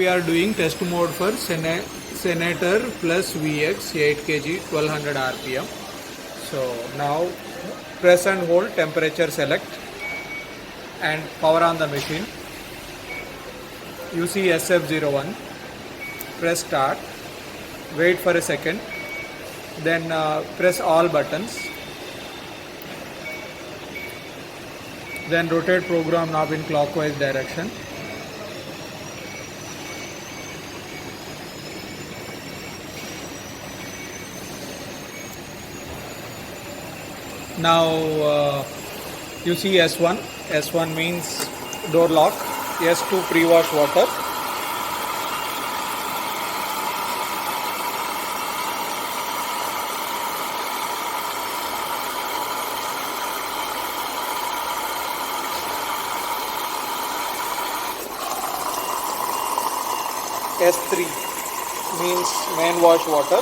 We are doing test mode for Senator plus VX 8 kg 1200 rpm. So now press and hold, temperature select and power on the machine. You see SF01. Press start, wait for a second, then press all buttons, then rotate program knob in clockwise direction. Now you see S1. S1 means door lock. S2 pre-wash water. S3 means main wash water.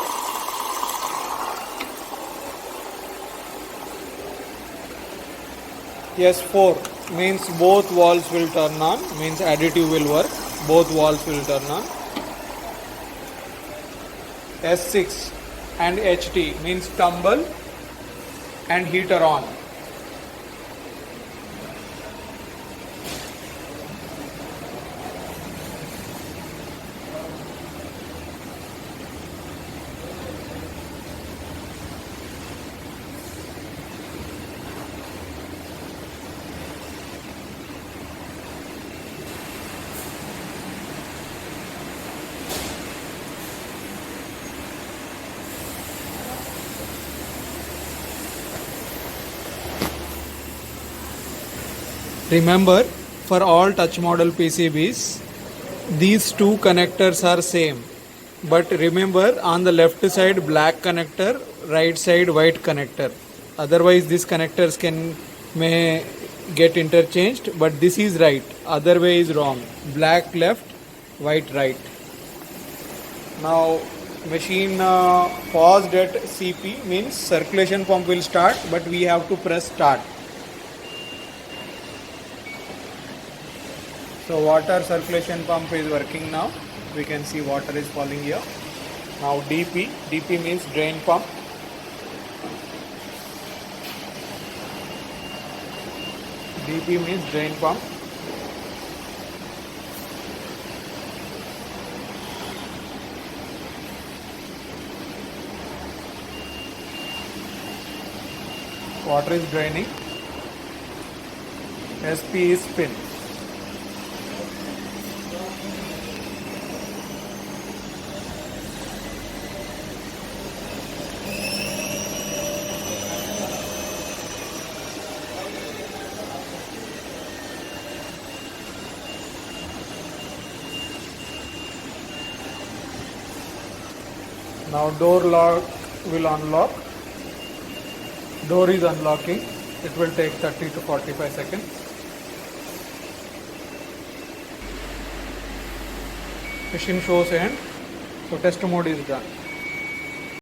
S4 means both valves will turn on, means additive will work, both valves will turn on. S6 and HT means tumble and heater on. Remember, for all touch model PCBs, these two connectors are same. But remember, on the left side black connector, right side white connector. Otherwise, these connectors may get interchanged. But this is right. Other way is wrong. Black left, white right. Now, machine paused at CP means circulation pump will start, but we have to press start. So water circulation pump is working now. We can see water is falling here. Now DP means drain pump. DP means drain pump. Water is draining. SP is spin. Now door lock will unlock. Door is unlocking. It will take 30 to 45 seconds. Machine shows end. So test mode is done.